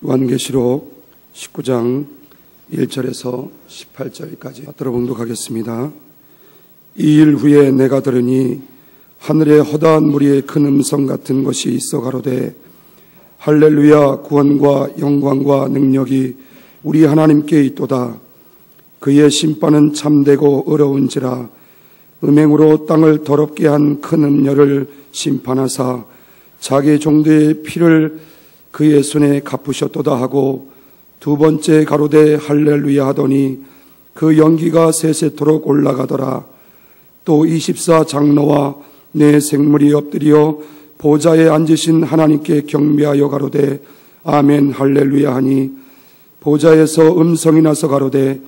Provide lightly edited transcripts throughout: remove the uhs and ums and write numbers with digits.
요한계시록 19장 1절에서 18절까지 따라 봉독하겠습니다. 이 일 후에 내가 들으니 하늘에 허다한 무리의 큰 음성 같은 것이 있어 가로되 할렐루야, 구원과 영광과 능력이 우리 하나님께 있도다. 그의 심판은 참되고 의로운지라. 음행으로 땅을 더럽게 한 큰 음녀를 심판하사 자기 종들의 피를 그의 손에 갚으셨도다 하고, 두 번째 가로되 할렐루야 하더니 그 연기가 세세토록 올라가더라. 또 24 장로와 네 생물이 엎드려 보좌에 앉으신 하나님께 경배하여 가로되 아멘 할렐루야 하니, 보좌에서 음성이 나서 가로되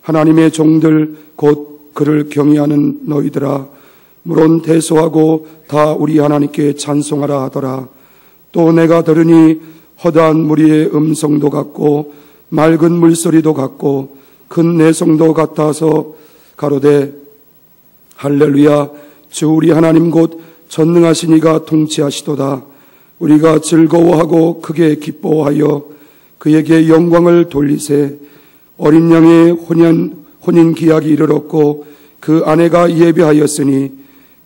하나님의 종들 곧 그를 경외하는 너희들아, 물론 대소하고 다 우리 하나님께 찬송하라 하더라. 또 내가 들으니 허다한 무리의 음성도 같고 맑은 물소리도 같고 큰 내성도 같아서 가로되 할렐루야, 주 우리 하나님 곧 전능하신 이가 통치하시도다. 우리가 즐거워하고 크게 기뻐하여 그에게 영광을 돌리세. 어린 양의 혼인 기약이 이르렀고 그 아내가 예배하였으니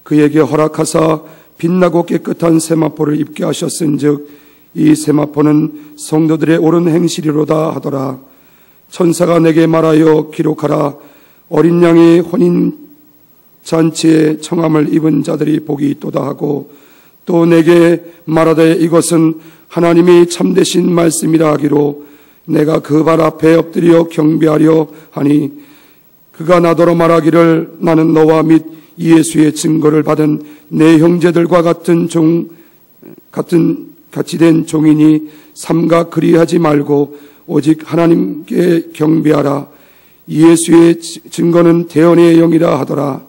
그에게 허락하사 빛나고 깨끗한 세마포를 입게 하셨은즉 이 세마포는 성도들의 옳은 행실이로다 하더라. 천사가 내게 말하여 기록하라. 어린 양의 혼인 잔치에 청함을 입은 자들이 복이 있도다 하고, 또 내게 말하되 이것은 하나님이 참되신 말씀이라 하기로 내가 그 발 앞에 엎드려 경배하려 하니, 그가 나더러 말하기를 나는 너와 및 예수의 증거를 받은 내 형제들과 같이 된 종이니 삼가 그리하지 말고 오직 하나님께 경배하라. 예수의 증거는 대언의 영이라 하더라.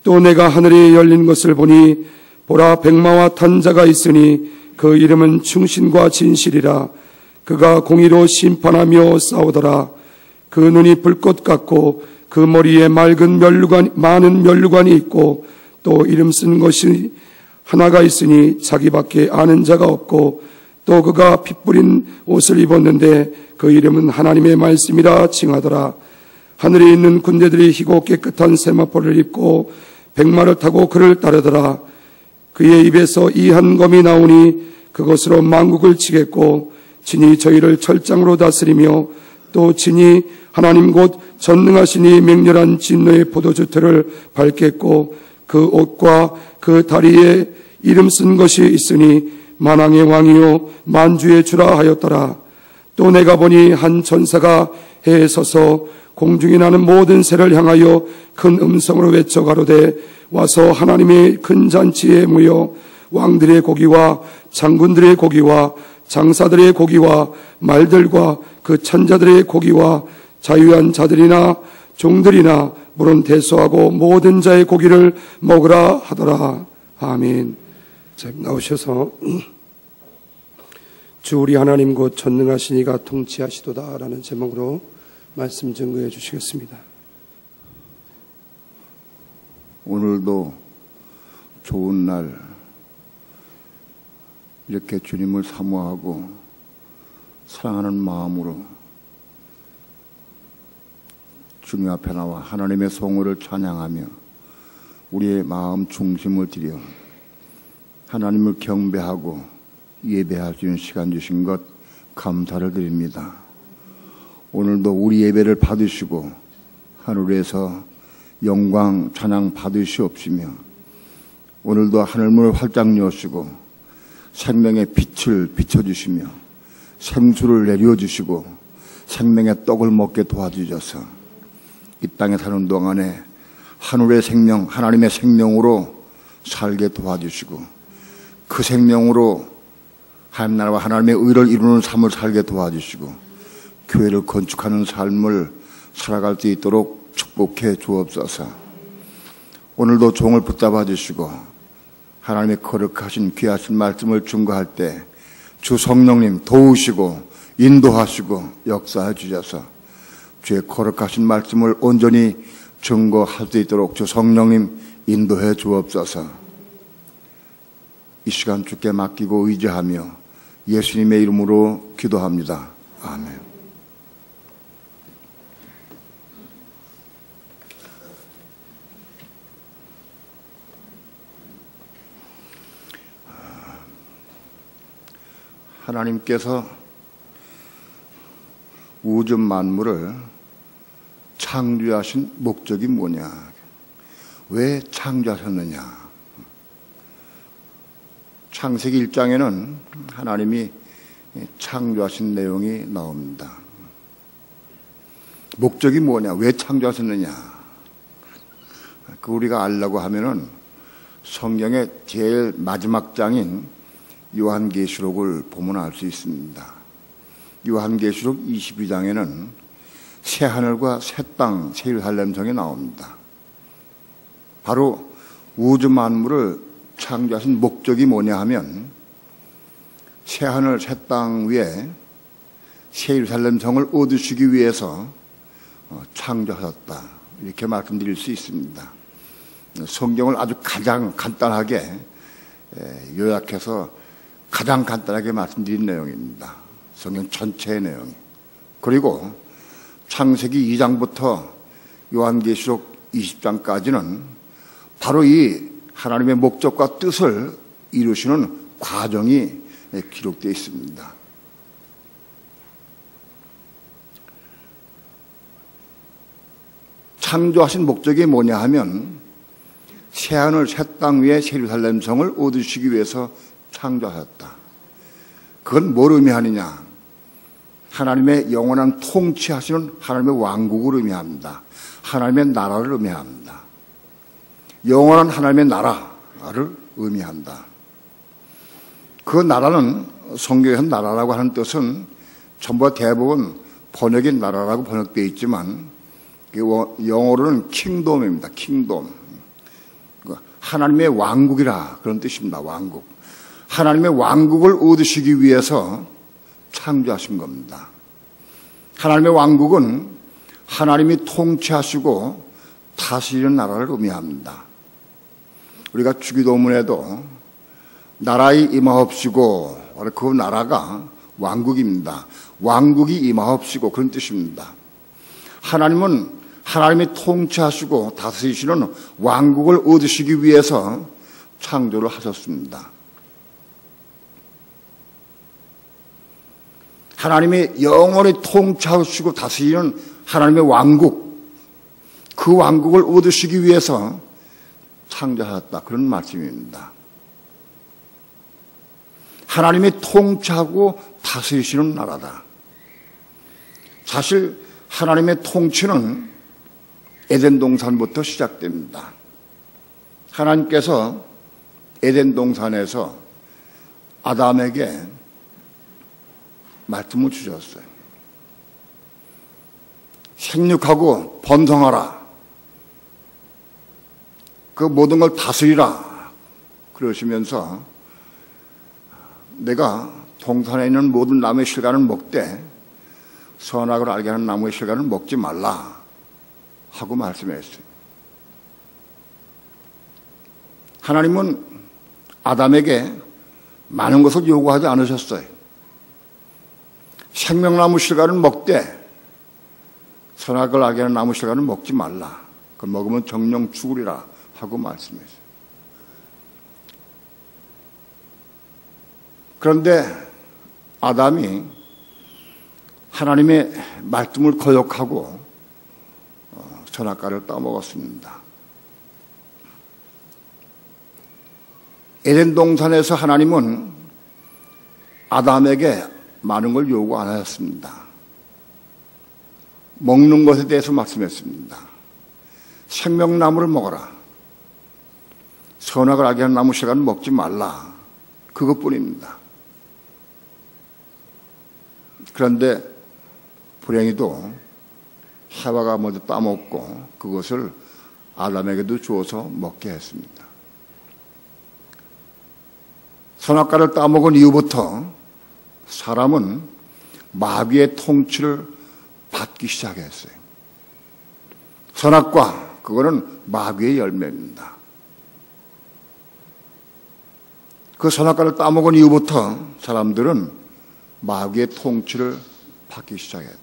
또 내가 하늘에 열린 것을 보니 보라, 백마와 탄 자가 있으니 그 이름은 충신과 진실이라. 그가 공의로 심판하며 싸우더라. 그 눈이 불꽃 같고 그 머리에 많은 면류관이 있고, 또 이름 쓴 것이 하나가 있으니 자기밖에 아는 자가 없고, 또 그가 피 뿌린 옷을 입었는데 그 이름은 하나님의 말씀이라 칭하더라. 하늘에 있는 군대들이 희고 깨끗한 세마포를 입고 백마를 타고 그를 따르더라. 그의 입에서 이 한 검이 나오니 그것으로 만국을 치겠고, 진이 저희를 철장으로 다스리며, 또 진이 하나님 곧 전능하시니 맹렬한 진노의 포도주틀을 밟겠고, 그 옷과 그 다리에 이름 쓴 것이 있으니 만왕의 왕이요 만주의 주라 하였더라. 또 내가 보니 한 천사가 해에 서서 공중에 나는 모든 새를 향하여 큰 음성으로 외쳐 가로되 와서 하나님의 큰 잔치에 모여 왕들의 고기와 장군들의 고기와 장사들의 고기와 말들과 그 천자들의 고기와 자유한 자들이나 종들이나 물은 대소하고 모든 자의 고기를 먹으라 하더라. 아멘. 자, 나오셔서 주 우리 하나님 곧 전능하신 이가 통치하시도다 라는 제목으로 말씀 증거해 주시겠습니다. 오늘도 좋은 날 이렇게 주님을 사모하고 사랑하는 마음으로 주님 앞에 나와 하나님의 성호를 찬양하며 우리의 마음 중심을 들여 하나님을 경배하고 예배할 수 있는 시간 주신 것 감사를 드립니다. 오늘도 우리 예배를 받으시고 하늘에서 영광 찬양 받으시옵시며, 오늘도 하늘문을 활짝 여시고 생명의 빛을 비춰주시며 생수를 내려주시고 생명의 떡을 먹게 도와주셔서 이 땅에 사는 동안에 하늘의 생명, 하나님의 생명으로 살게 도와주시고 그 생명으로 하나님 나라와 하나님의 의를 이루는 삶을 살게 도와주시고 교회를 건축하는 삶을 살아갈 수 있도록 축복해 주옵소서. 오늘도 종을 붙잡아 주시고 하나님의 거룩하신 귀하신 말씀을 증거할 때 주 성령님 도우시고 인도하시고 역사해 주셔서 주의 거룩하신 말씀을 온전히 증거할 수 있도록 주 성령님 인도해 주옵소서. 이 시간 주께 맡기고 의지하며 예수님의 이름으로 기도합니다. 아멘. 하나님께서 우주 만물을 창조하신 목적이 뭐냐? 왜 창조하셨느냐? 창세기 1장에는 하나님이 창조하신 내용이 나옵니다. 목적이 뭐냐? 왜 창조하셨느냐? 그 우리가 알려고 하면은 성경의 제일 마지막 장인 요한계시록을 보면 알 수 있습니다. 요한계시록 22장에는 새 하늘과 새 땅, 새 예루살렘 성이 나옵니다. 바로 우주 만물을 창조하신 목적이 뭐냐 하면 새 하늘, 새 땅 위에 새 예루살렘 성을 얻으시기 위해서 창조하셨다. 이렇게 말씀드릴 수 있습니다. 성경을 아주 가장 간단하게 요약해서 가장 간단하게 말씀드린 내용입니다. 성경 전체의 내용. 그리고 창세기 2장부터 요한계시록 20장까지는 바로 이 하나님의 목적과 뜻을 이루시는 과정이 기록되어 있습니다. 창조하신 목적이 뭐냐 하면 새하늘 새 땅 위에 새 예루살렘 성을 얻으시기 위해서 창조하셨다. 그건 뭘 의미하느냐? 하나님의 영원한 통치하시는 하나님의 왕국을 의미합니다. 하나님의 나라를 의미합니다. 영원한 하나님의 나라를 의미한다. 그 나라는 성경에서 나라라고 하는 뜻은 전부 대부분 번역의 나라라고 번역되어 있지만 영어로는 킹돔입니다. 킹돔. 하나님의 왕국이라 그런 뜻입니다. 왕국. 하나님의 왕국을 얻으시기 위해서 창조하신 겁니다. 하나님의 왕국은 하나님이 통치하시고 다스리는 나라를 의미합니다. 우리가 주기도문에도 나라의 임하옵시고 그 나라가 왕국입니다. 왕국이 임하옵시고 그런 뜻입니다. 하나님은 하나님이 통치하시고 다스리시는 왕국을 얻으시기 위해서 창조를 하셨습니다. 하나님이 영원히 통치하시고 다스리는 하나님의 왕국, 그 왕국을 얻으시기 위해서 창조하셨다. 그런 말씀입니다. 하나님이 통치하고 다스리시는 나라다. 사실 하나님의 통치는 에덴 동산부터 시작됩니다. 하나님께서 에덴 동산에서 아담에게 말씀을 주셨어요. 생육하고 번성하라. 그 모든 걸 다스리라. 그러시면서 내가 동산에 있는 모든 나무의 실과는 먹되 선악을 알게 하는 나무의 실과는 먹지 말라 하고 말씀했어요. 하나님은 아담에게 많은 것을 요구하지 않으셨어요. 생명나무 실과는 먹되 선악을 알게 하는 나무 실과는 먹지 말라. 그걸 먹으면 정령 죽으리라 하고 말씀했어요. 그런데 아담이 하나님의 말씀을 거역하고 선악과를 따먹었습니다. 에덴 동산에서 하나님은 아담에게 많은 걸 요구 안 하셨습니다. 먹는 것에 대해서 말씀했습니다. 생명나무를 먹어라. 선악을 알게 하는 나무 실과는 먹지 말라. 그것뿐입니다. 그런데 불행히도 하와가 먼저 따먹고 그것을 아담에게도 주어서 먹게 했습니다. 선악과를 따먹은 이후부터 사람은 마귀의 통치를 받기 시작했어요. 선악과, 그거는 마귀의 열매입니다. 그 선악과를 따먹은 이후부터 사람들은 마귀의 통치를 받기 시작했다.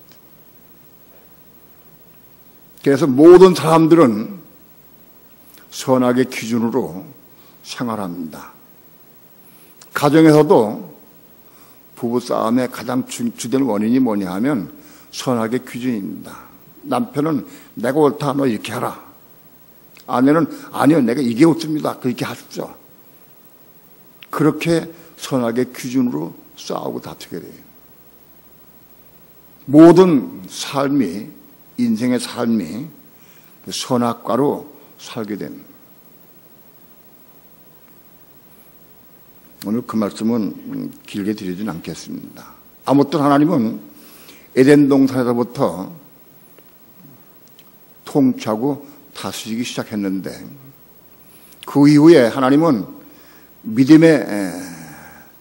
그래서 모든 사람들은 선악의 기준으로 생활합니다. 가정에서도 부부싸움의 가장 주된 원인이 뭐냐 하면 선악의 기준입니다. 남편은 내가 옳다, 너 이렇게 하라. 아내는 아니요, 내가 이게 옳습니다, 그렇게 하십시오. 그렇게 선악의 기준으로 싸우고 다투게 돼요. 모든 삶이, 인생의 삶이 선악과로 살게 됩니다. 오늘 그 말씀은 길게 드리진 않겠습니다. 아무튼 하나님은 에덴 동산에서부터 통치하고 다스리기 시작했는데, 그 이후에 하나님은 믿음의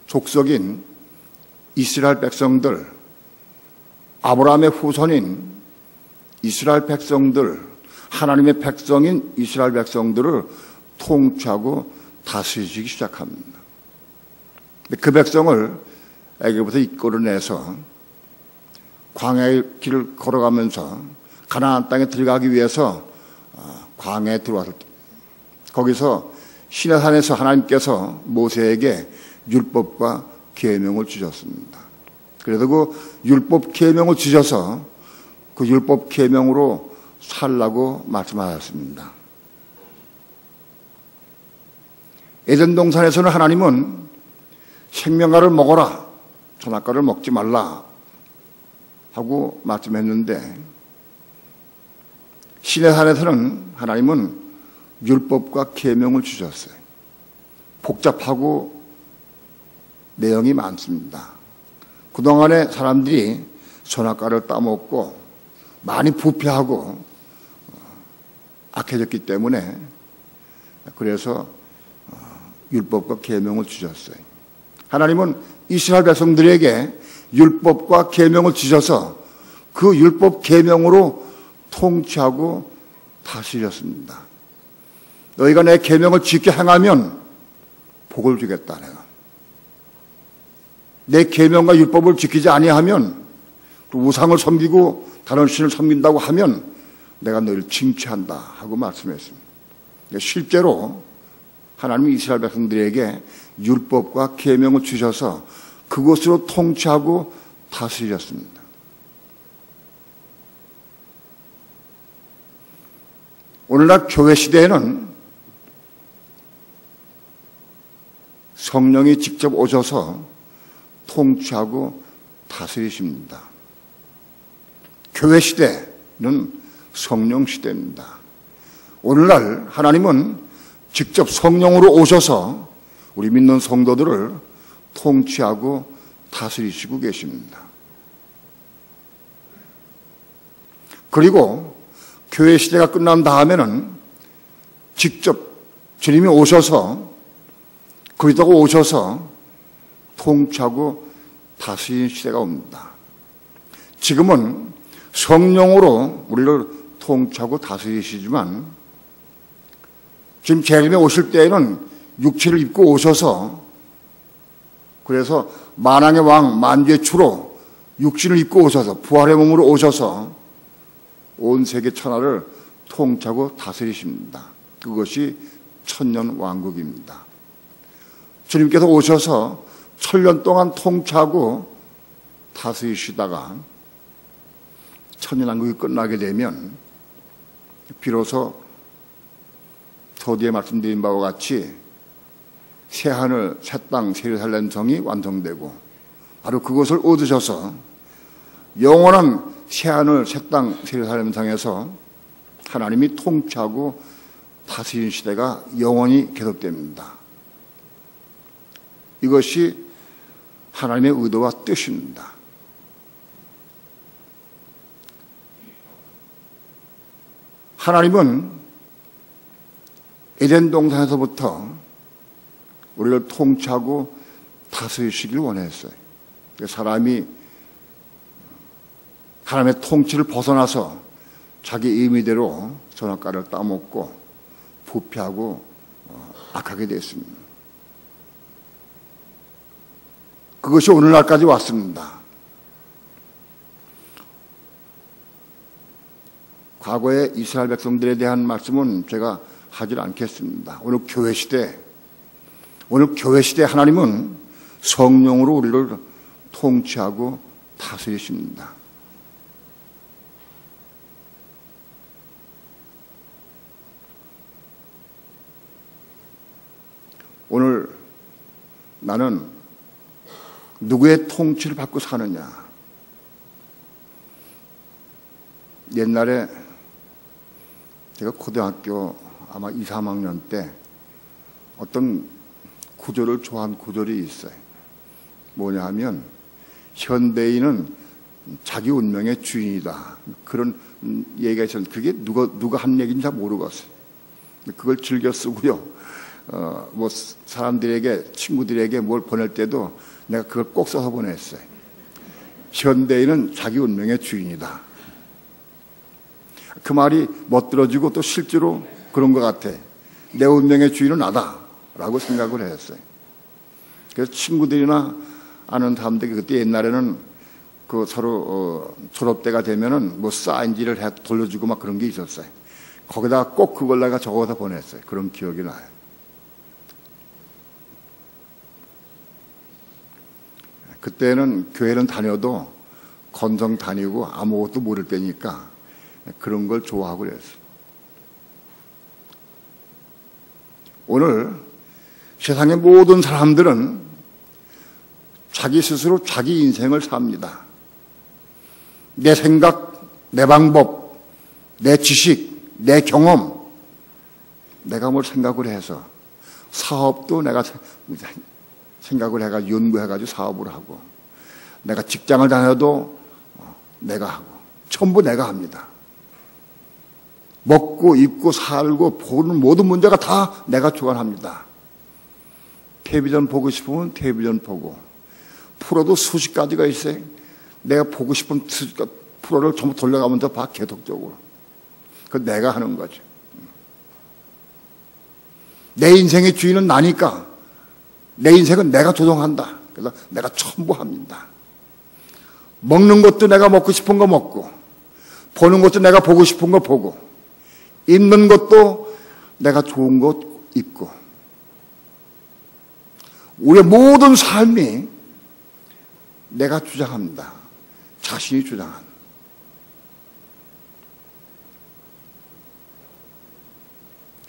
족속인 이스라엘 백성들, 아브라함의 후손인 이스라엘 백성들, 하나님의 백성인 이스라엘 백성들을 통치하고 다스리기 시작합니다. 그 백성을 애굽에서 이끌어내서 광야의 길을 걸어가면서 가나안 땅에 들어가기 위해서 광야에 들어왔을 때, 거기서 시내산에서 하나님께서 모세에게 율법과 계명을 주셨습니다. 그래서 그 율법 계명을 주셔서 그 율법 계명으로 살라고 말씀하셨습니다. 에덴 동산에서는 하나님은 생명과를 먹어라, 선악과를 먹지 말라 하고 말씀했는데, 시내산에서는 하나님은 율법과 계명을 주셨어요. 복잡하고 내용이 많습니다. 그동안에 사람들이 선악과를 따먹고 많이 부패하고 악해졌기 때문에 그래서 율법과 계명을 주셨어요. 하나님은 이스라엘 백성들에게 율법과 계명을 주셔서 그 율법 계명으로 통치하고 다스렸습니다. 너희가 내 계명을 지켜 행하면 복을 주겠다. 내가 내 계명과 율법을 지키지 아니하면, 우상을 섬기고 다른 신을 섬긴다고 하면 내가 너희를 징치한다 하고 말씀했습니다. 실제로 하나님이 이스라엘 백성들에게 율법과 계명을 주셔서 그것으로 통치하고 다스리셨습니다. 오늘날 교회 시대에는 성령이 직접 오셔서 통치하고 다스리십니다. 교회 시대는 성령 시대입니다. 오늘날 하나님은 직접 성령으로 오셔서 우리 믿는 성도들을 통치하고 다스리시고 계십니다. 그리고 교회 시대가 끝난 다음에는 직접 주님이 오셔서, 그리스도가 오셔서 통치하고 다스리는 시대가 옵니다. 지금은 성령으로 우리를 통치하고 다스리시지만, 지금 재림에 오실 때에는 육체를 입고 오셔서, 그래서 만왕의 왕 만주의 주로 육신을 입고 오셔서 부활의 몸으로 오셔서 온 세계 천하를 통치하고 다스리십니다. 그것이 천년 왕국입니다. 주님께서 오셔서 천년 동안 통치하고 다스리시다가 천년 왕국이 끝나게 되면 비로소 서두에 말씀드린 바와 같이 새하늘, 새 땅, 새 예루살렘 성이 완성되고, 바로 그것을 얻으셔서 영원한 새하늘, 새 땅, 새 예루살렘 성에서 하나님이 통치하고 다스리는 시대가 영원히 계속됩니다. 이것이 하나님의 의도와 뜻입니다. 하나님은 에덴 동산에서부터 우리를 통치하고 다스리시길 원했어요. 사람이 하나님의 통치를 벗어나서 자기 의미대로 선악과를 따먹고 부패하고 악하게 됐습니다. 그것이 오늘날까지 왔습니다. 과거의 이스라엘 백성들에 대한 말씀은 제가 하지 않겠습니다. 오늘 교회 시대 하나님은 성령으로 우리를 통치하고 다스리십니다. 오늘 나는 누구의 통치를 받고 사느냐? 옛날에 제가 고등학교 아마 2, 3학년 때 어떤 구절을 좋아한 구절이 있어요. 뭐냐 하면 현대인은 자기 운명의 주인이다. 그런 얘기가 있었는데 그게 누가 한 얘기인지 잘 모르겠어요. 그걸 즐겨 쓰고요. 뭐 사람들에게 친구들에게 뭘 보낼 때도 내가 그걸 꼭 써서 보냈어요. 현대인은 자기 운명의 주인이다. 그 말이 멋들어지고 또 실제로 그런 것 같아. 내 운명의 주인은 나다라고 생각을 했어요. 그래서 친구들이나 아는 사람들이 그때 옛날에는 그 서로 졸업 때가 되면은 뭐 사인지를 돌려주고 막 그런 게 있었어요. 거기다가 꼭 그걸 내가 적어서 보냈어요. 그런 기억이 나요. 그때는 교회는 다녀도 건성 다니고 아무것도 모를 때니까 그런 걸 좋아하고 그랬어요. 오늘 세상의 모든 사람들은 자기 스스로 자기 인생을 삽니다. 내 생각, 내 방법, 내 지식, 내 경험, 내가 뭘 생각을 해서 사업도 내가 생각을 해가지고 연구해가지고 사업을 하고 내가 직장을 다녀도 내가 하고 전부 내가 합니다. 먹고 입고 살고 보는 모든 문제가 다 내가 주관합니다. 텔레비전 보고 싶으면 텔레비전 보고 프로도 수십 가지가 있어요. 내가 보고 싶은 프로를 전부 돌려가면서 봐 계속적으로. 그건 내가 하는 거죠. 내 인생의 주인은 나니까 내 인생은 내가 조종한다. 그래서 내가 전부 합니다. 먹는 것도 내가 먹고 싶은 거 먹고 보는 것도 내가 보고 싶은 거 보고 입는 것도 내가 좋은 것 입고 우리의 모든 삶이 내가 주장합니다. 자신이 주장한.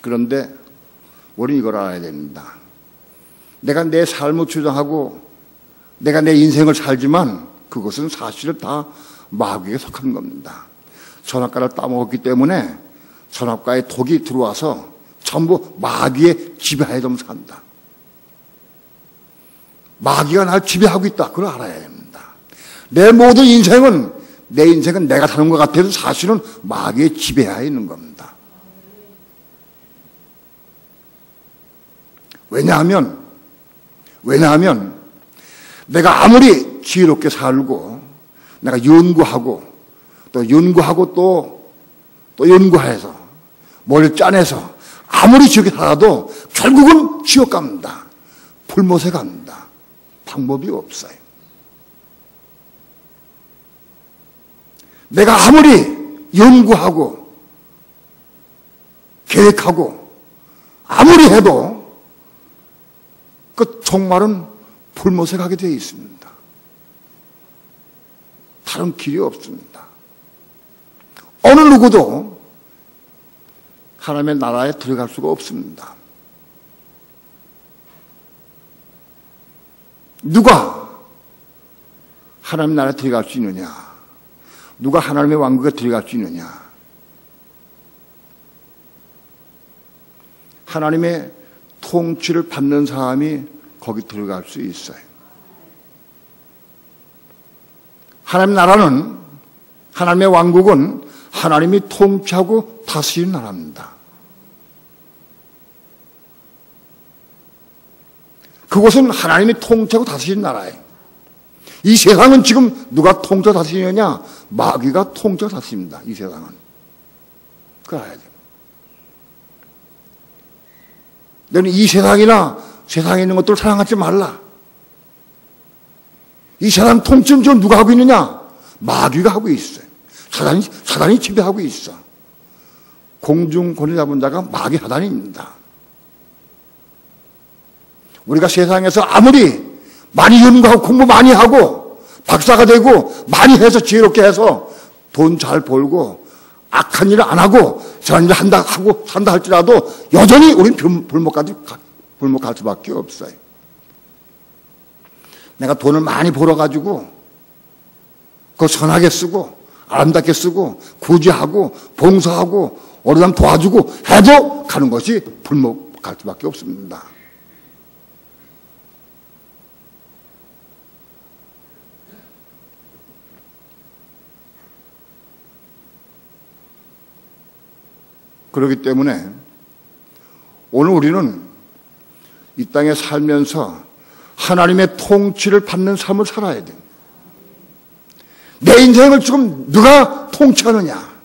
그런데 우리는 이걸 알아야 됩니다. 내가 내 삶을 주장하고 내가 내 인생을 살지만 그것은 사실은 다 마귀에 속한 겁니다. 선악과를 따먹었기 때문에 선악과의 독이 들어와서 전부 마귀의 지배하에 좀 산다. 마귀가 날 지배하고 있다. 그걸 알아야 됩니다. 내 모든 인생은 내 인생은 내가 사는 것 같아도 사실은 마귀의 지배하에 있는 겁니다. 왜냐하면 내가 아무리 지혜롭게 살고 내가 연구하고 또 연구해서 뭘 짜내서 아무리 지옥에 살아도 결국은 지옥 갑니다. 불못에 갑니다. 방법이 없어요. 내가 아무리 연구하고 계획하고 아무리 해도 그 종말은 불못에 가게 되어 있습니다. 다른 길이 없습니다. 어느 누구도 하나님의 나라에 들어갈 수가 없습니다. 누가 하나님의 나라에 들어갈 수 있느냐? 누가 하나님의 왕국에 들어갈 수 있느냐? 하나님의 통치를 받는 사람이 거기 들어갈 수 있어요. 하나님의 나라는, 하나님의 왕국은 하나님이 통치하고 다스리는 나라입니다. 그곳은 하나님이 통치하고 다스리는 나라예요. 이 세상은 지금 누가 통치하고 다스리느냐? 마귀가 통치하고 다스립니다. 이 세상은. 그걸 알아야 돼요. 너는 이 세상이나 세상에 있는 것들을 사랑하지 말라. 이 세상 통치는 지금 누가 하고 있느냐? 마귀가 하고 있어요. 사단이 지배하고 있어. 공중 권위 잡은 자가 마귀 사단입니다. 우리가 세상에서 아무리 많이 연구하고 공부 많이 하고 박사가 되고 많이 해서 지혜롭게 해서 돈 잘 벌고 악한 일을 안 하고 저런 일을 한다 하고 산다 할지라도 여전히 우리는 불목 갈 수밖에 없어요. 내가 돈을 많이 벌어가지고 그거 선하게 쓰고 아름답게 쓰고 구제하고 봉사하고 어느 사람 도와주고 해도 가는 것이 불목 갈 수밖에 없습니다. 그렇기 때문에 오늘 우리는 이 땅에 살면서 하나님의 통치를 받는 삶을 살아야 돼. 내 인생을 지금 누가 통치하느냐?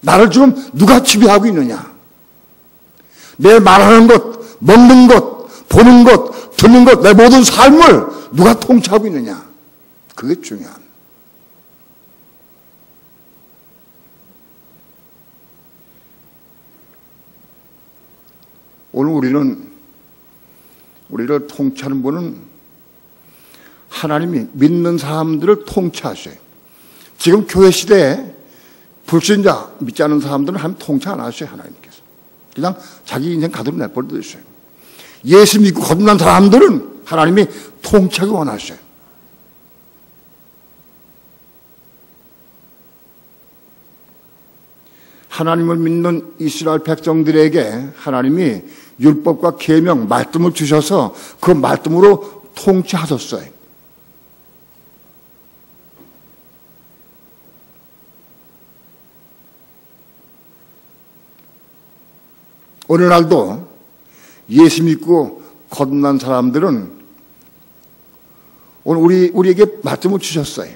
나를 지금 누가 지배하고 있느냐? 내 말하는 것, 먹는 것, 보는 것, 듣는 것, 내 모든 삶을 누가 통치하고 있느냐? 그게 중요한. 오늘 우리를 통치하는 분은 하나님이 믿는 사람들을 통치하셔요. 지금 교회 시대에 불신자, 믿지 않는 사람들은 하나님 통치 안 하셔요, 하나님께서. 그냥 자기 인생 가득 내버려두셔요. 예수 믿고 거듭난 사람들은 하나님이 통치하기 원하셔요. 하나님을 믿는 이스라엘 백성들에게 하나님이 율법과 계명, 말씀을 주셔서 그 말씀으로 통치하셨어요. 오늘날도 예수 믿고 거듭난 사람들은 오늘 우리에게 말씀을 주셨어요.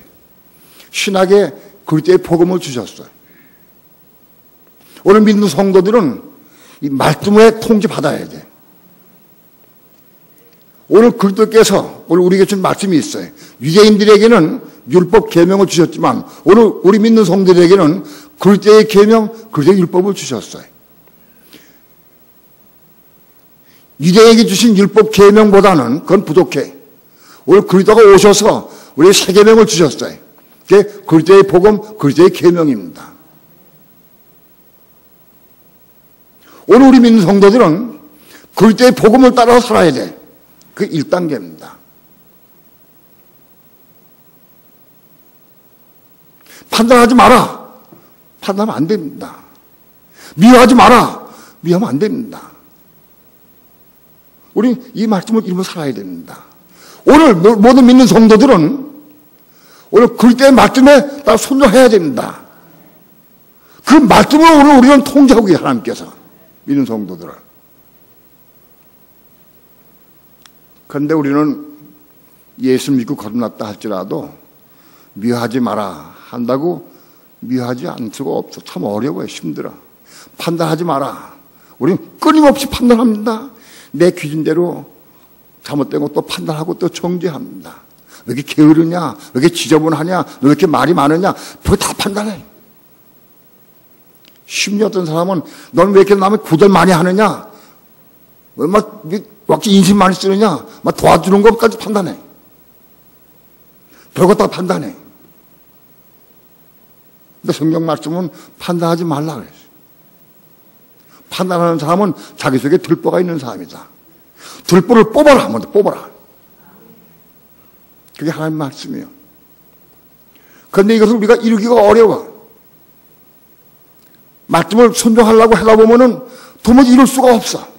신학의 그리스도의 복음을 주셨어요. 오늘 믿는 성도들은 이 말씀에 통치받아야 돼. 오늘 그리스도께서 오늘 우리에게 준 말씀이 있어요. 유대인들에게는 율법 계명을 주셨지만 오늘 우리 믿는 성도들에게는 그리스도의 계명, 그리스도의 율법을 주셨어요. 유대인에게 주신 율법 계명보다는 그건 부족해. 오늘 그리스도가 오셔서 우리의 새 계명을 주셨어요. 그게 그리스도의 복음, 그리스도의 계명입니다. 오늘 우리 믿는 성도들은 그리스도의 복음을 따라서 살아야 돼. 그게 1단계입니다. 판단하지 마라. 판단하면 안 됩니다. 미워하지 마라. 미워하면 안 됩니다. 우리 이 말씀을 읽으며 살아야 됩니다. 오늘 모든 믿는 성도들은 오늘 그리스도의 말씀에 따라 순종해야 됩니다. 그 말씀으로 오늘 우리는 통제하고 계세요, 하나님께서. 믿는 성도들을. 그런데 우리는 예수 믿고 거듭났다 할지라도 미워하지 마라 한다고 미워하지 않을 수가 없어. 참 어려워요. 힘들어. 판단하지 마라. 우리는 끊임없이 판단합니다. 내 기준대로 잘못된 것도 판단하고 또 정죄합니다. 왜 이렇게 게으르냐? 왜 이렇게 지저분하냐? 왜 이렇게 말이 많으냐? 그거 다 판단해. 심지어 어떤 사람은 넌 왜 이렇게 남의 구절 많이 하느냐? 왜 막 인심 많이 쓰느냐? 막 도와주는 것까지 판단해. 별것 다 판단해. 근데 성경 말씀은 판단하지 말라 그랬어요. 판단하는 사람은 자기 속에 들보가 있는 사람이다. 들보를 뽑아라. 먼저 뽑아라. 그게 하나님 말씀이에요. 그런데 이것을 우리가 이루기가 어려워. 말씀을 순종하려고 하다 보면은 도무지 이룰 수가 없어.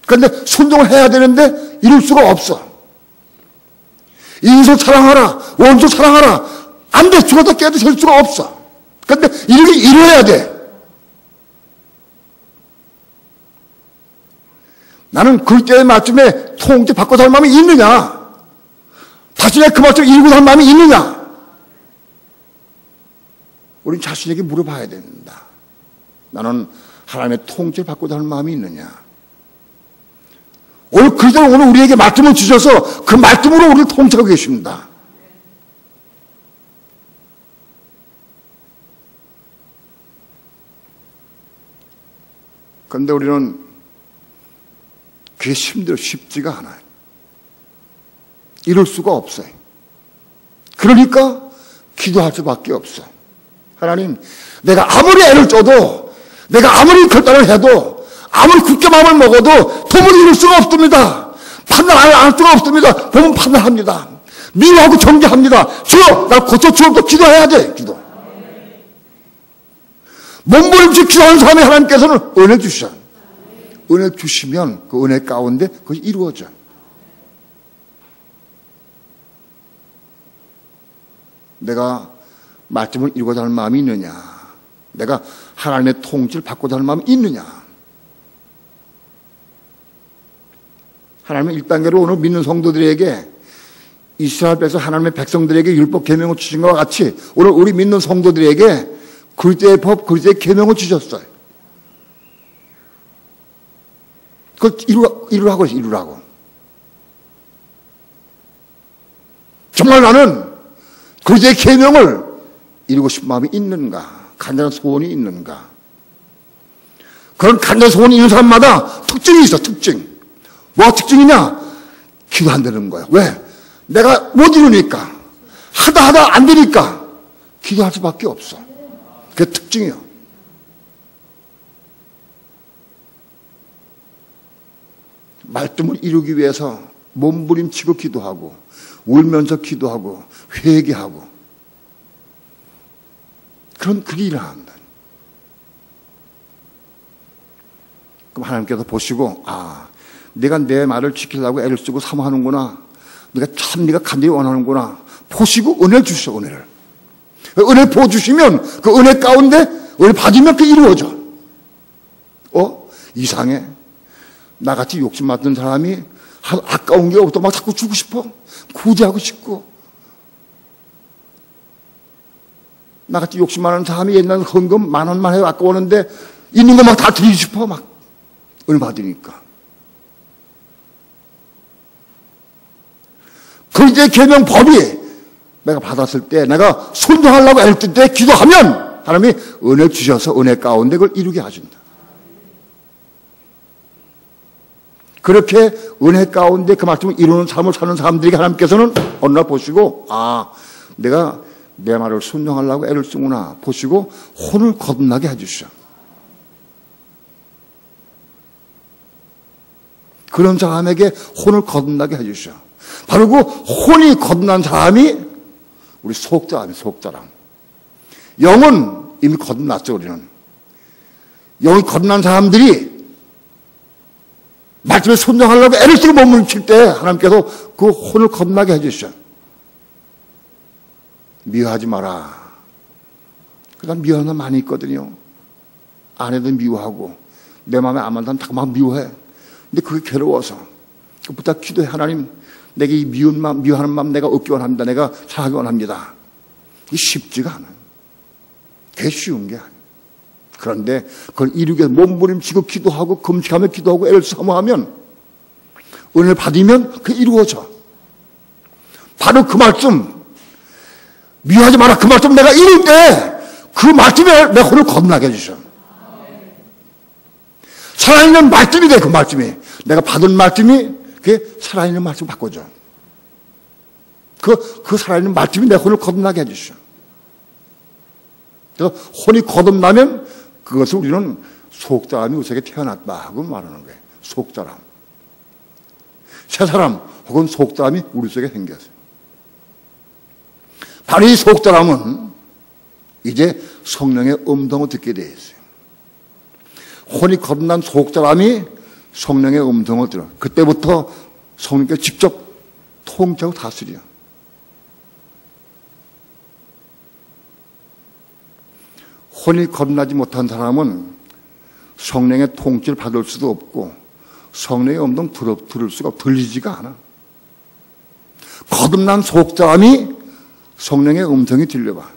그런데 순종을 해야 되는데 이룰 수가 없어. 인속 사랑하라. 원수 사랑하라. 안 돼. 죽어도 깨도 될 수가 없어. 그런데 이루어야 돼. 나는 그리스도의 말씀에 통치 받고 살 마음이 있느냐? 다시 내 그 말씀을 이루고 살 마음이 있느냐? 우린 자신에게 물어봐야 됩니다. 나는 하나님의 통치를 받고자 하는 마음이 있느냐? 오늘 그리스도는 오늘 우리에게 말씀을 주셔서 그 말씀으로 우리를 통치하고 계십니다. 그런데 우리는 그게 쉽지가 않아요. 이룰 수가 없어요. 그러니까 기도할 수밖에 없어요. 하나님, 내가 아무리 애를 써도, 내가 아무리 결단을 해도, 아무리 굳게 마음을 먹어도 도무지 이룰 수가 없습니다. 판단 안 할 수가 없습니다. 보면 판단합니다. 미워하고 정죄합니다. 주여, 날 고쳐주옵소서. 기도해야 돼. 기도. 몸부림치 기도하는 사람이 하나님께서는 은혜 주셔. 은혜 주시면 그 은혜 가운데 그것이 이루어져. 내가 말씀을 이루고자 하는 마음이 있느냐? 내가 하나님의 통치를 받고자 하는 마음이 있느냐? 하나님은 1단계로 오늘 믿는 성도들에게 이스라엘에서 하나님의 백성들에게 율법 계명을 주신 것과 같이 오늘 우리 믿는 성도들에게 그리스도의 법, 그리스도의 계명을 주셨어요. 그걸 이루라고. 정말 나는 그리스도의 계명을 이루고 싶은 마음이 있는가? 간절한 소원이 있는가? 그런 간절한 소원이 있는 사람마다 특징이 있어, 특징. 뭐가 특징이냐? 기도한다는 거야. 왜? 내가 못 이루니까. 하다 안 되니까. 기도할 수밖에 없어. 그게 특징이야. 말씀을 이루기 위해서 몸부림치고 기도하고, 울면서 기도하고, 회개하고, 그게 일을 한다. 그럼 하나님께서 보시고, 네가 내 말을 지키려고 애를 쓰고 사모하는구나. 네가 간절히 원하는구나. 보시고 은혜를 주셔, 은혜를. 은혜 보여주시면 그 은혜 가운데 은혜 받으면 그게 이루어져. 이상해. 나같이 욕심 많던 사람이 아까운 게 없어. 막 자꾸 주고 싶어. 구제하고 싶고. 나같이 욕심 많은 사람이 옛날에 헌금 10,000원만 해도 아까웠는데 있는 거 막 다 드리고 싶어. 막 은혜 받으니까. 그 이제 계명 법이 내가 받았을 때 내가 순종하려고 애를 뜰 때 기도하면 하나님이 은혜 주셔서 은혜 가운데 그걸 이루게 하신다. 그렇게 은혜 가운데 그 말씀을 이루는 삶을 사는 사람들에게 하나님께서는 어느 날 보시고 내가 내 말을 순종하려고 애를 쓰구나 보시고 혼을 거듭나게 해주셔. 그런 사람에게 혼을 거듭나게 해주셔. 바로 그 혼이 거듭난 사람이 우리 속사람이 속사람. 영은 이미 거듭났죠. 우리는 영이 거듭난 사람들이 말씀에 순종하려고 애를 쓰고 몸부림칠 때 하나님께서 그 혼을 거듭나게 해주셔. 미워하지 마라. 난 미워하는 사람 많이 있거든요. 아내도 미워하고 내 마음에 안 맞는 사람 다 막 미워해. 근데 그게 괴로워서 그부터 기도해. 하나님, 내게 이 미워하는 마음 내가 얻기 원합니다. 내가 사하기 원합니다. 이게 쉽지가 않아요. 그게 쉬운 게 아니에요. 그런데 그걸 이루기 위해서 몸부림치고 기도하고 금식하며 기도하고 애를 사모하면 은혜를 받으면 그게 이루어져. 바로 그 말씀, 미워하지 마라. 그 말씀 내가 이룰 때 그 말씀에 내 혼을 거듭나게 해주셔. 살아있는 말씀이 돼. 그 말씀이 내가 받은 말씀이 그게 살아있는 말씀 바꿔줘. 그 살아있는 말씀이 내 혼을 거듭나게 해주셔. 그래서 혼이 거듭나면 그것을 우리는 속사람이 우리 속에 태어났다 하고 말하는 거예요. 속사람. 새 사람 혹은 속사람이 우리 속에 생겼어요. 바로 이 속사람은 이제 성령의 음성을 듣게 되어 있어요. 혼이 거듭난 속사람이 성령의 음성을 들어. 그때부터 성령께서 직접 통치하고 다스려. 혼이 거듭나지 못한 사람은 성령의 통치를 받을 수도 없고 성령의 음성 들을 수가 들리지가 않아. 거듭난 속사람이 성령의 음성이 들려봐.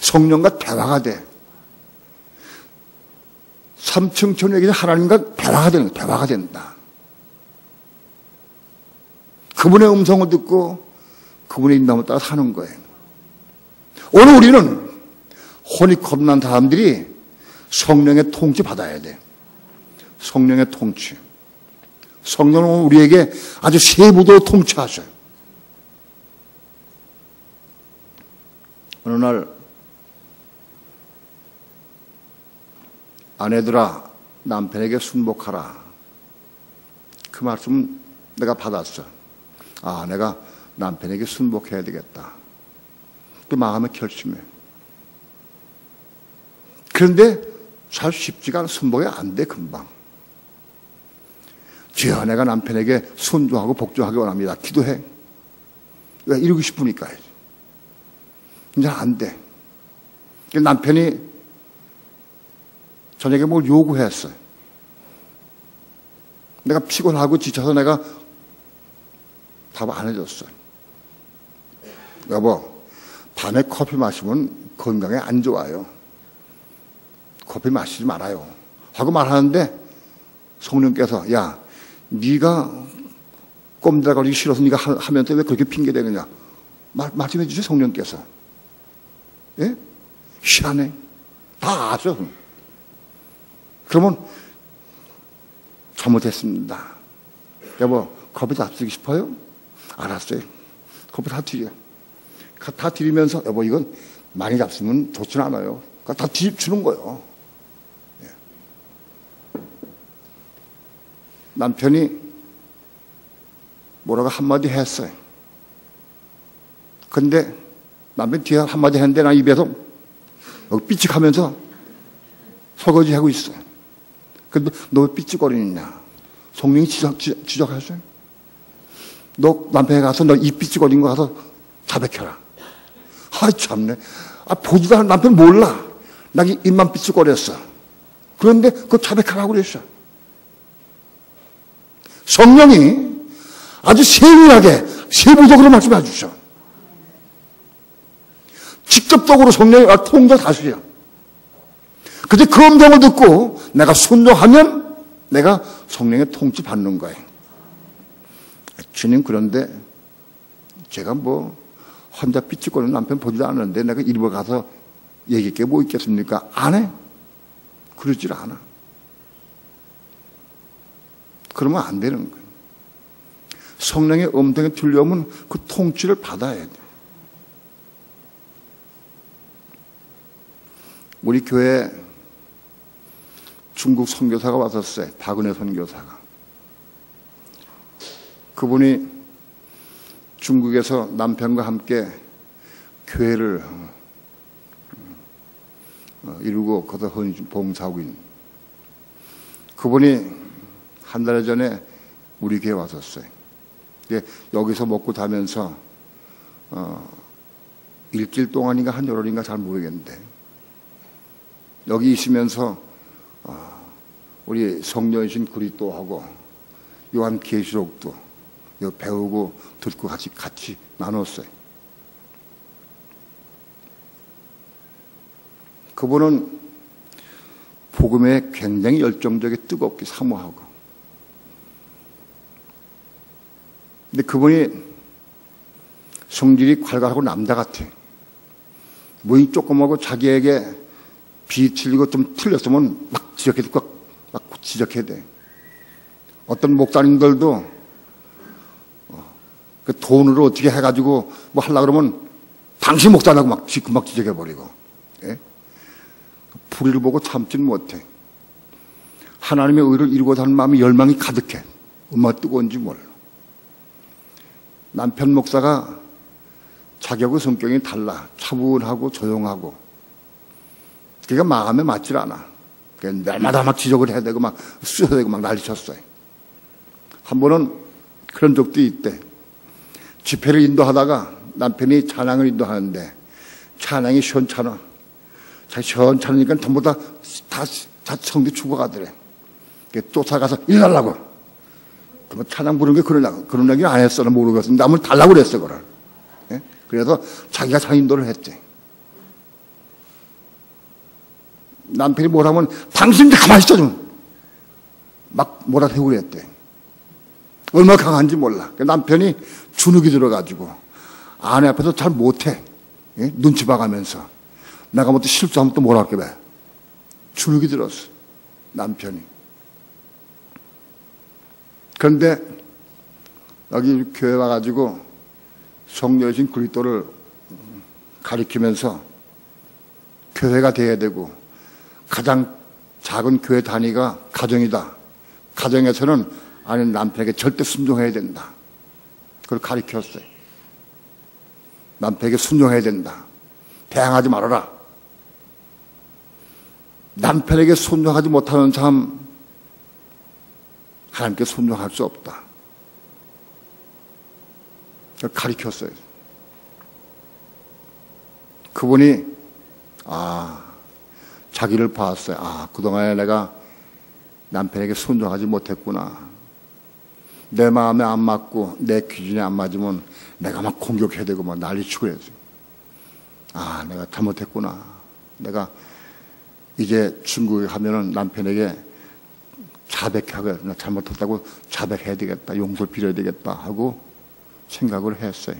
성령과 대화가 돼. 삼층천에게 하나님과 대화가 된다. 그분의 음성을 듣고 그분의 인도함을 따라 사는 거예요. 오늘 우리는 혼이 겁난 사람들이 성령의 통치 받아야 돼. 성령의 통치. 성령은 우리에게 아주 세부도 통치하셔요. 어느 날 아내들아 남편에게 순복하라. 그 말씀 내가 받았어. 아, 내가 남편에게 순복해야 되겠다. 또 마음에 결심해. 그런데 잘 쉽지가 않아. 순복이 안 돼, 금방. 주여, 내가 남편에게 순종하고 복종하기 원합니다. 기도해. 왜? 이러고 싶으니까. 이제 안 돼. 남편이 저녁에 뭘 요구했어요. 내가 피곤하고 지쳐서 내가 답 안 해줬어요. 여보, 밤에 커피 마시면 건강에 안 좋아요. 커피 마시지 말아요. 하고 말하는데 성령께서 야, 네가 꼼짝거리기 싫어서 네가 하면서 왜 그렇게 핑계대느냐. 말씀해 주세요, 성령께서. 예? 희한해. 다 아죠. 그러면 잘못했습니다. 여보, 커피 다 드리고 싶어요? 알았어요. 커피 다 드려. 다 드리면서 여보, 이건 많이 잡수면 좋지는 않아요. 다 주는 거예요. 남편이 뭐라고 한마디 했어요. 근데 남편이 뒤에 한마디 했는데 나 입에서 여기 삐찍하면서 설거지 하고 있어요. 근데 너 왜 삐찍거리느냐. 성령이 지적하셔요. 너 남편에 가서 너 입 삐찍거린 거 가서 자백해라. 아, 참네. 아, 보지도 않은 남편 몰라. 나 입만 삐찍거렸어. 그런데 그거 자백하라고 그랬어. 성령이 아주 세밀하게 세부적으로 말씀해 주셔. 직접적으로 성령이 통제하시려. 근데 그 음성을 듣고 내가 순종하면 내가 성령의 통치 받는 거예요. 주님, 그런데 제가 뭐 혼자 삐찍거리는 남편 보지도 않는데 내가 이리 가서 얘기할 게 뭐 있겠습니까? 안 해. 그러질 않아. 그러면 안 되는 거예요. 성령의 음성에 들려오면 그 통치를 받아야 돼. 우리 교회에 중국 선교사가 왔었어요. 박은혜 선교사가. 그분이 중국에서 남편과 함께 교회를 이루고 거기서 봉사하고 있는 그분이 한 달 전에 우리 교회 왔었어요. 여기서 먹고 자면서 일주일 동안인가 한 열흘인가 잘 모르겠는데 여기 있으면서 우리 성령이신 그리스도하고 요한 계시록도 배우고 듣고 같이 나눴어요. 그분은 복음에 굉장히 열정적이 뜨겁게 사모하고, 근데 그분이 성질이 괄괄하고 남자 같아. 뭐이 조그마하고 자기에게 비틀리고 좀 틀렸으면 막 지적해야 돼. 어떤 목사님들도 그 돈으로 어떻게 해가지고 뭐 하려고 그러면 당신 목사라고 막 지적해버리고, 예? 불의를 보고 참지는 못해. 하나님의 의를 이루고자 하는 마음이 열망이 가득해. 얼마나 뜨거운지 몰라. 남편 목사가 자기하고 성격이 달라. 차분하고 조용하고. 그러니까 마음에 맞질 않아. 날마다 막 지적을 해야 되고 막 쓰셔야 되고 막 난리쳤어요. 한 번은 그런 적도 있대. 집회를 인도하다가 남편이 찬양을 인도하는데 찬양이 시원찮아. 시원찮으니까 전부 다 성대 죽어가더래. 쫓아가서 일하려고. 그러면 찬양 부르는 게 그런 얘기는 안 했어. 모르겠어. 남을 달라고 그랬어, 그걸. 예? 그래서 자기가 인도를 했대. 남편이 뭐라면 당신 가만히 있어 좀. 막 몰아세우고 그랬대. 얼마나 강한지 몰라. 남편이 주눅이 들어가지고 아내 앞에서 잘 못해. 예? 눈치 봐가면서. 내가 뭐 또 실수하면 또 뭐라 할게 왜. 주눅이 들었어. 남편이. 그런데 여기 교회 와가지고 성녀이신 그리스도를 가리키면서 교회가 돼야 되고 가장 작은 교회 단위가 가정이다. 가정에서는 아내 남편에게 절대 순종해야 된다. 그걸 가리켰어요. 남편에게 순종해야 된다. 대항하지 말아라. 남편에게 순종하지 못하는 삶 하나님께 순종할 수 없다. 그걸 가리켰어요. 그분이 자기를 봤어요. 그동안에 내가 남편에게 순종하지 못했구나. 내 마음에 안 맞고 내 기준에 안 맞으면 내가 막 공격해야 되고 막 난리치고 그랬어요. 내가 잘못했구나. 내가 이제 중국에 가면은 남편에게 자백하고 나 잘못했다고 자백해야 되겠다. 용서를 빌어야 되겠다 하고 생각을 했어요.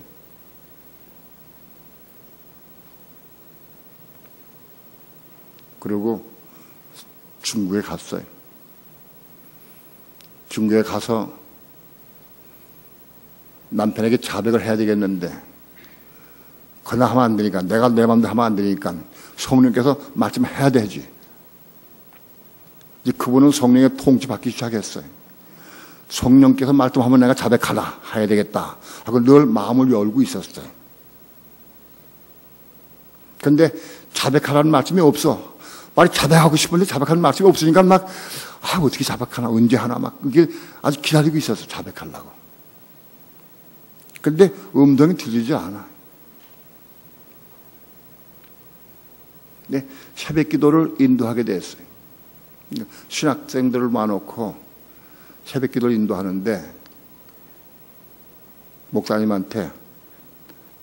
그리고 중국에 갔어요. 중국에 가서 남편에게 자백을 해야 되겠는데 그나 하면 안 되니까 내가 내 마음대로 하면 안 되니까 성령께서 말씀해야 되지. 이제 그분은 성령의 통치받기 시작했어요. 성령께서 말씀하면 내가 자백하라 해야 되겠다 하고 늘 마음을 열고 있었어요. 그런데 자백하라는 말씀이 없어. 빨리 자백하고 싶은데 자백하는 말씀이 없으니까 막 어떻게 자백하나 언제 하나 막 이게 아주 기다리고 있었어. 자백하려고. 그런데 음성이 들리지 않아. 네, 새벽 기도를 인도하게 됐어요. 신학생들을 모아놓고 새벽 기도를 인도하는데 목사님한테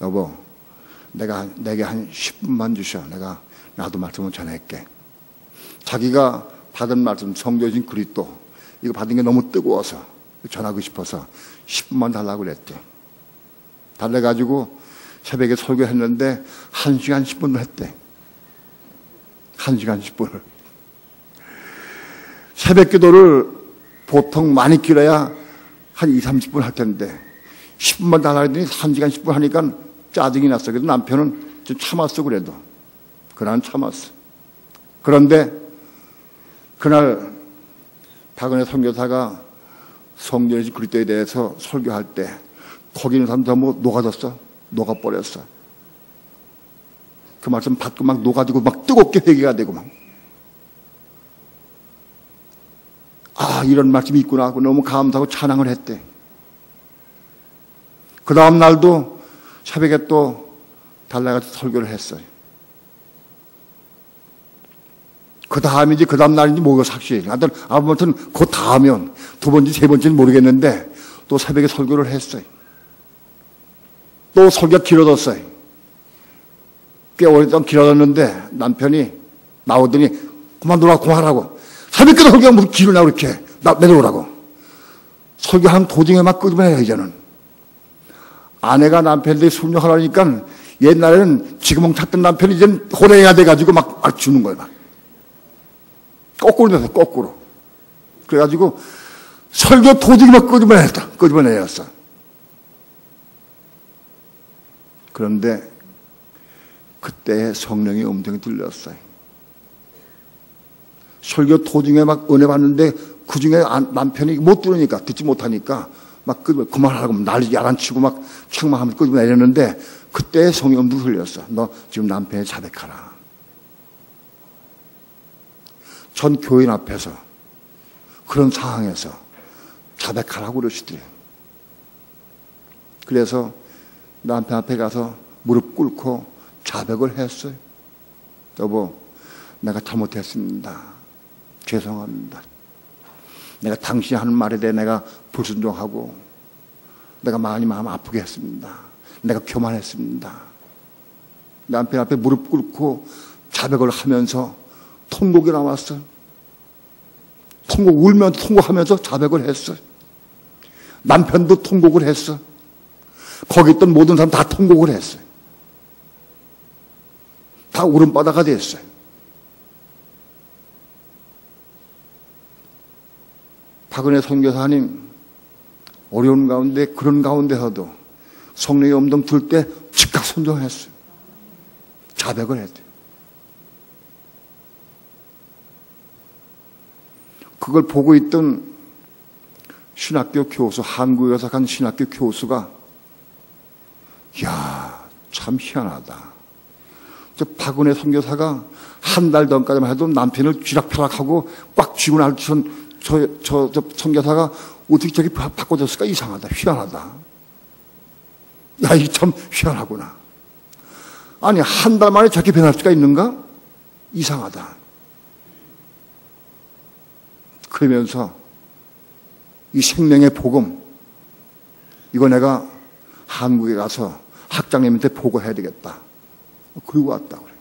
여보 내게 한 10분만 주셔. 나도 말씀을 전할게. 자기가 받은 말씀 성경이신 그리스도 이거 받은 게 너무 뜨거워서 전하고 싶어서 10분만 달라고 그랬대. 달래가지고 새벽에 설교했는데 1시간 10분을 했대. 1시간 10분을. 새벽 기도를 보통 많이 길어야 한 2, 30분 할 텐데 10분만 달라고 했더니 1시간 10분 하니까 짜증이 났어. 그래서 남편은 좀 참았어. 그래도 그날 참았어. 그런데 그날 박은혜 선교사가 성령이신 그리스도에 대해서 설교할 때 거기 있는 사람들 뭐 녹아졌어. 녹아버렸어. 그 말씀 받고 막 녹아지고 막 뜨겁게 회개가 되고 막 이런 말씀이 있구나 하고 너무 감사하고 찬양을 했대. 그 다음 날도 새벽에 또 달라가서 설교를 했어요. 그 다음인지 그 다음 날인지 모르겠어 확실히. 아무튼 그 다음이면 두 번째 세 번째는 모르겠는데 또 새벽에 설교를 했어요. 또 설교가 길어졌어요. 꽤 오랫동안 길어졌는데 남편이 나오더니 그만두라고 그만하라고. 새벽기도 설교가 무슨 길으냐고 이렇게 내려오라고. 설교하는 도중에 막 끄집어내요. 이제는 아내가 남편한테 순종하라니까 옛날에는 지구멍 찾던 남편이 이제는 호랭이가 돼가지고 막 주는 거예요. 막 거꾸로 돼서 거꾸로. 그래가지고 설교 도중에 막 끄집어내었어. 그런데 그때 성령의 음성이 들렸어요. 설교 도중에 막 은혜 받는데 그 중에 남편이 못 들으니까 듣지 못하니까 막 그만하라고 난리 야단치고 막 책망하면서 끄집어내렸는데 그때 성령의 음성이 들렸어. 너 지금 남편에 자백하라. 전 교인 앞에서 그런 상황에서 자백하라고 그러시더래요. 그래서 남편 앞에 가서 무릎 꿇고 자백을 했어요. 여보, 내가 잘못했습니다. 죄송합니다. 내가 당신이 하는 말에 대해 내가 불순종하고 내가 많이 마음 아프게 했습니다. 내가 교만했습니다. 남편 앞에 무릎 꿇고 자백을 하면서 통곡이 나왔어. 울면서 통곡하면서 자백을 했어. 남편도 통곡을 했어. 거기 있던 모든 사람 다 통곡을 했어요. 다 울음바다가 됐어요. 박은혜 선교사님 어려운 가운데, 그런 가운데서도 성령의 음성 들 때 즉각 순종했어요. 자백을 했대요. 그걸 보고 있던 신학교 교수, 한국에 서 간 신학교 교수가, 이야, 참 희한하다. 저 박은혜 선교사가 한 달 전까지만 해도 남편을 쥐락펴락하고 꽉 쥐고 나선 저 선교사가 어떻게 저기 바꿔줬을까? 이상하다. 희한하다. 야, 이게 참 희한하구나. 아니, 한 달 만에 저렇게 변할 수가 있는가? 이상하다. 그러면서 이 생명의 복음, 이거 내가 한국에 가서 학장님한테 보고해야 되겠다. 그리고 왔다 그래.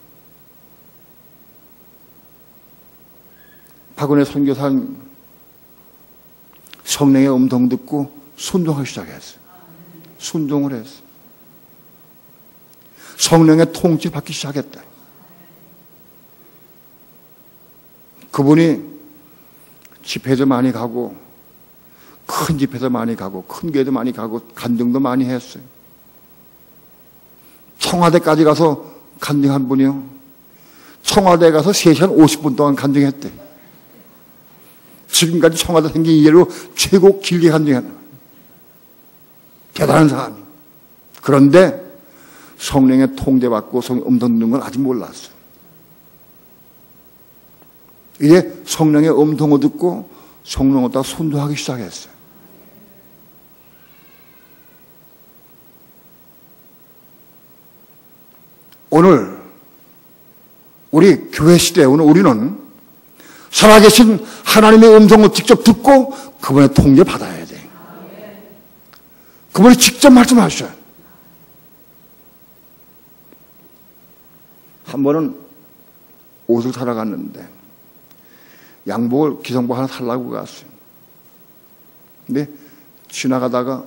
박은혜 선교사님 성령의 음성 듣고 순종하기 시작했어요. 순종을 했어요. 성령의 통치 받기 시작했다. 그분이 집회도 많이 가고, 큰 집회도 많이 가고, 큰 교회도 많이 가고, 간증도 많이 했어요. 청와대까지 가서 간증한 분이요. 청와대에 가서 3시간 50분 동안 간증했대. 지금까지 청와대 생긴 이래로 최고 길게 간증한 대단한 사람이. 그런데 성령의 통제받고 음성 듣는 건 아직 몰랐어요. 이제 성령의 음성을 듣고 성령을 따라 순종하기 시작했어요. 오늘 우리 교회 시대에 오늘 우리는 살아계신 하나님의 음성을 직접 듣고 그분의 통제 받아야 돼. 그분이 직접 말씀하셔요. 한 번은 옷을 사러 갔는데 양복을 기성복 하나 사려고 갔어요. 근데 지나가다가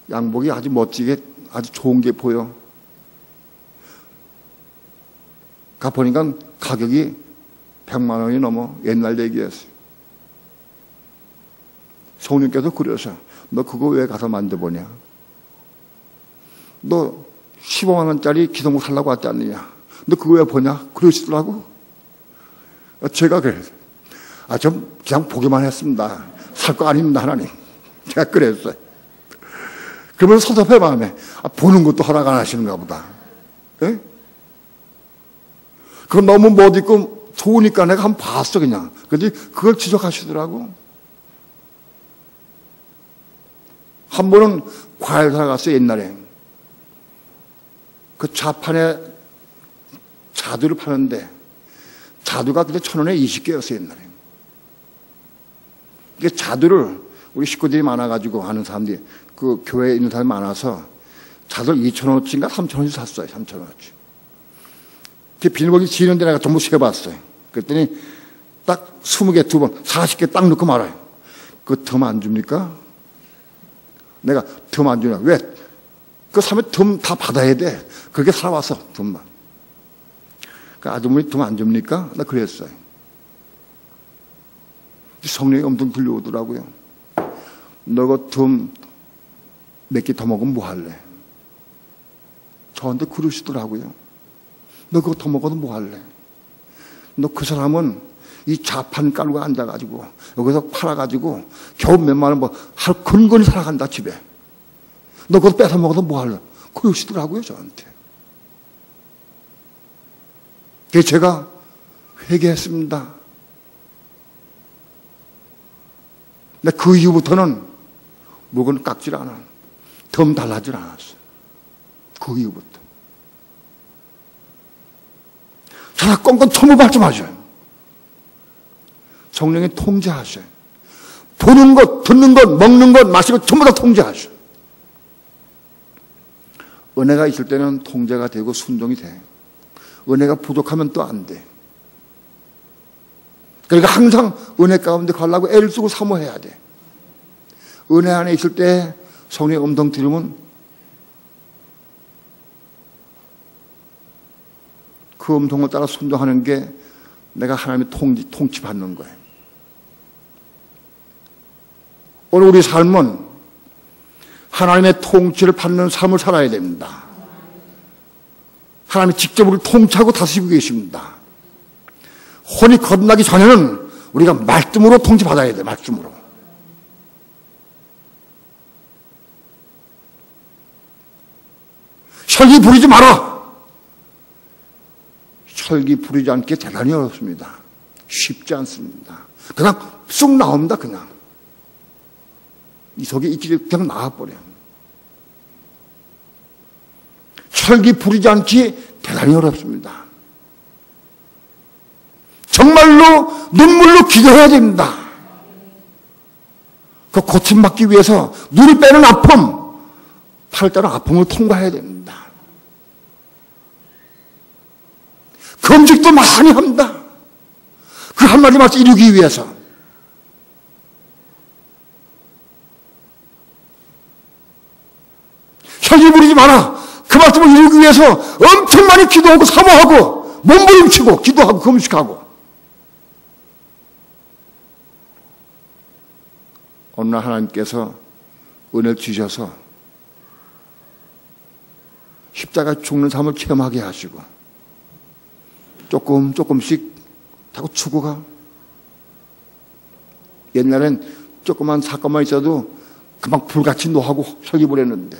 양복이 아주 멋지게 아주 좋은 게 보여. 가보니까 가격이 100만 원이 넘어. 옛날 얘기였어요. 성령께서 그러셔. 너 그거 왜 가서 만져보냐? 너 15만 원짜리 기성복 살라고 왔지 않느냐? 너 그거 왜 보냐? 그러시더라고. 제가 그랬어요. 좀 그냥 보기만 했습니다. 살 거 아닙니다, 하나님. 제가 그랬어요. 그러면 섭섭해 마음에. 보는 것도 허락 안 하시는가 보다. 예? 그럼 너무 못 입고 좋으니까 내가 한번 봤어, 그냥. 근데 그걸 지적하시더라고. 한 번은 과일 사러 갔어요, 옛날에. 그 좌판에 자두를 파는데, 자두가 그때 1,000원에 20개였어요, 옛날에. 이게 자두를 우리 식구들이 많아가지고 하는 사람들이, 그 교회에 있는 사람이 많아서 자두를 2,000원어치인가 3,000원어치 샀어요, 3,000원어치. 그 비닐봉지 지는데 내가 전부 세봤어요. 그랬더니 딱 20개 2번, 40개 딱 넣고 말아요. 그거 덤 안 줍니까? 내가 덤 안 주냐? 왜? 그거 사면 덤 다 받아야 돼. 그렇게 살아왔어, 덤만. 그 아주머니 덤 안 줍니까? 나 그랬어요. 성령이 엄청 들려오더라고요. 너가 덤 몇 개 더 먹으면 뭐 할래? 저한테 그러시더라고요. 너 그거 더 먹어도 뭐 할래? 너 그 사람은 이 자판 깔고 앉아가지고 여기서 팔아가지고 겨우 몇만 원 뭐 할 근근히 살아간다 집에. 너 그거 뺏어 먹어도 뭐 할래? 그러시더라고요 저한테. 그래서 제가 회개했습니다. 근데 그 이후부터는 물건 깎질 않아. 덤 달라질 않았어. 그 이후부터. 자나 꽁꽁 처무 말씀하셔요. 성령이 통제하셔요. 보는 것, 듣는 것, 먹는 것, 마시는 것 전부 다 통제하셔요. 은혜가 있을 때는 통제가 되고 순종이 돼. 은혜가 부족하면 또 안 돼. 그러니까 항상 은혜 가운데 가려고 애를 쓰고 사모해야 돼. 은혜 안에 있을 때 성령의 음성 들으면 그 음성을 따라 순종하는 게 내가 하나님의 통치 받는 거예요. 오늘 우리 삶은 하나님의 통치를 받는 삶을 살아야 됩니다. 하나님이 직접 우리를 통치하고 다스리고 계십니다. 혼이 거듭나기 전에는 우리가 말씀으로 통치받아야 돼요. 말씀으로. 혈기 부리지 마라. 혈기 부리지 않기 대단히 어렵습니다. 쉽지 않습니다. 그냥 쑥 나옵니다. 그냥. 이 속에 있기 그냥 나와버려요. 혈기 부리지 않기 대단히 어렵습니다. 정말로 눈물로 기도해야 됩니다. 그 고침받기 위해서 눈이 빼는 아픔, 팔 따는 아픔을 통과해야 됩니다. 금식도 많이 합니다. 그 한마디 말씀 이루기 위해서. 혈기 부리지 마라. 그 말씀을 이루기 위해서 엄청 많이 기도하고 사모하고 몸부림치고 기도하고 금식하고. 어느 날 하나님께서 은혜를 주셔서 십자가 죽는 삶을 체험하게 하시고 조금씩 자꾸 죽어가. 옛날엔 조그만 사건만 있어도 금방 불같이 노하고 혈기 부렸는데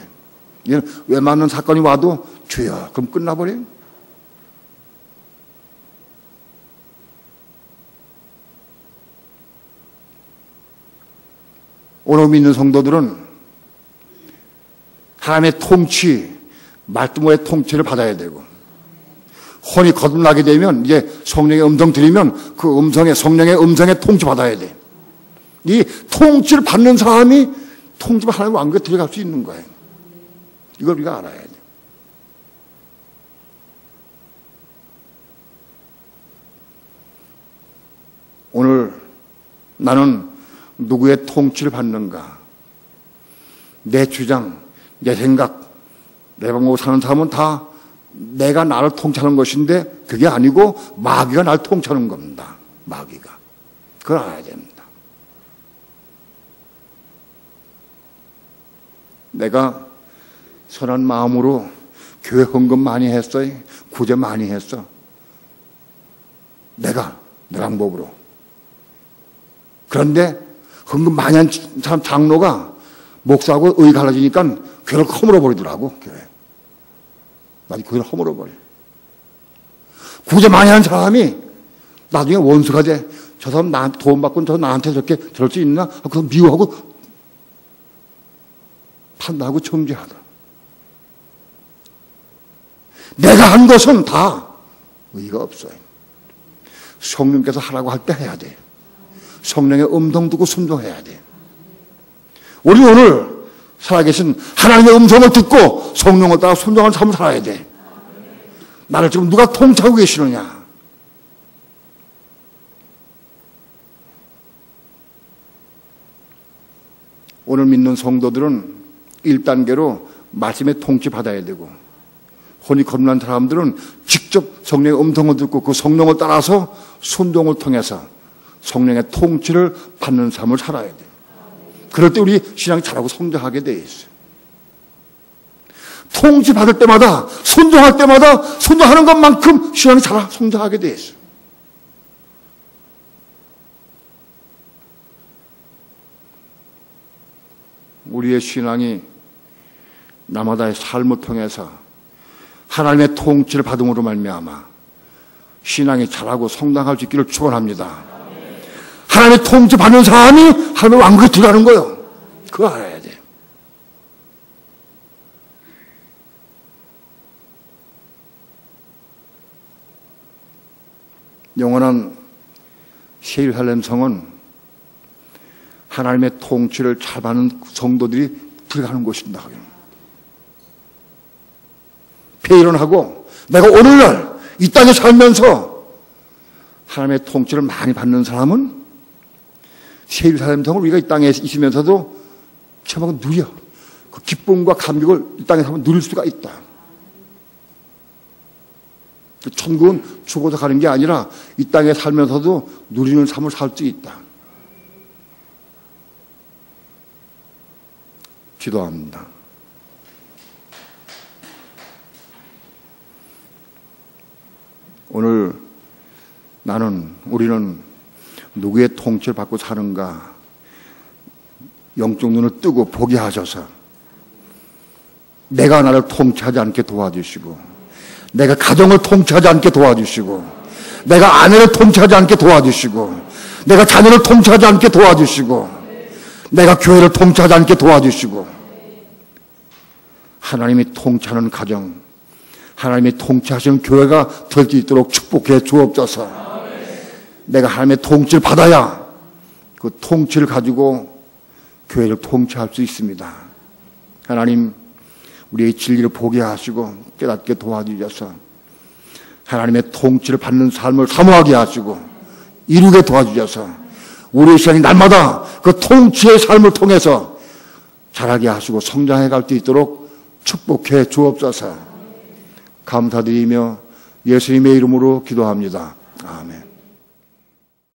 이제는 웬만한 사건이 와도 주여 그럼 끝나버려요. 오늘 믿는 성도들은 하나님의 통치, 말씀의 통치를 받아야 되고 혼이 거듭나게 되면 이제 성령의 음성 들으면 그 음성에 성령의 음성에 통치 받아야 돼. 이 통치를 받는 사람이 통치를 하나님 왕국에 들어갈 수 있는 거예요. 이걸 우리가 알아야 돼. 오늘 나는 누구의 통치를 받는가? 내 주장, 내 생각, 내 방법으로 사는 사람은 다 내가 나를 통치하는 것인데 그게 아니고 마귀가 나를 통치하는 겁니다. 마귀가. 그걸 알아야 됩니다. 내가 선한 마음으로 교회 헌금 많이 했어요. 구제 많이 했어. 내가 내 방법으로. 그런데 헌금 많이 한 사람 장로가 목사하고 의가 갈라지니까 교회를 허물어버리더라고. 교회. 나중에 교회를 허물어버려. 구제 많이 한 사람이 나중에 원수가 돼. 저 사람 나한테 돈 받고 저 나한테 저렇게 저럴 수 있나? 그래서 미워하고 판단하고 정죄하더라. 내가 한 것은 다 의의가 없어요. 성령께서 하라고 할 때 해야 돼. 성령의 음성 듣고 순종해야 돼. 우리 오늘 살아계신 하나님의 음성을 듣고 성령을 따라 순종하는 삶을 살아야 돼. 나를 지금 누가 통치하고 계시느냐? 오늘 믿는 성도들은 1단계로 말씀의 통치 받아야 되고 혼이 거듭난 사람들은 직접 성령의 음성을 듣고 그 성령을 따라서 순종을 통해서 성령의 통치를 받는 삶을 살아야 돼요. 그럴 때 우리 신앙이 잘하고 성장하게 돼 있어요. 통치 받을 때마다 순종할 때마다 순종하는 것만큼 신앙이 잘 성장하게 돼 있어요. 우리의 신앙이 나마다의 삶을 통해서 하나님의 통치를 받음으로 말미암아 신앙이 잘하고 성장할 수 있기를 축원합니다. 하나님의 통치 받는 사람이 하나님의 왕국에 들어가는 거예요. 그거 알아야 돼. 영원한 예루살렘 성은 하나님의 통치를 잘 받는 성도들이 들어가는 곳입니다. 배일원하고 내가 오늘날 이 땅에 살면서 하나님의 통치를 많이 받는 사람은 세율사람성을 우리가 이 땅에 있으면서도 처음하고 누려. 그 기쁨과 감격을 이 땅에서 한번 누릴 수가 있다. 천국은 죽어서 가는 게 아니라 이 땅에 살면서도 누리는 삶을 살 수 있다. 기도합니다. 오늘 우리는 누구의 통치를 받고 사는가 영적 눈을 뜨고 보게 하셔서 내가 나를 통치하지 않게 도와주시고 내가 가정을 통치하지 않게 도와주시고 내가 아내를 통치하지 않게 도와주시고 내가 자녀를 통치하지 않게 도와주시고 내가 교회를 통치하지 않게 도와주시고 하나님이 통치하는 가정, 하나님이 통치하시는 교회가 될 수 있도록 축복해 주옵소서. 내가 하나님의 통치를 받아야 그 통치를 가지고 교회를 통치할 수 있습니다. 하나님, 우리의 진리를 보게 하시고 깨닫게 도와주셔서 하나님의 통치를 받는 삶을 사모하게 하시고 이루게 도와주셔서 우리의 시간이 날마다 그 통치의 삶을 통해서 자라게 하시고 성장해 갈 수 있도록 축복해 주옵소서. 감사드리며 예수님의 이름으로 기도합니다. 아멘.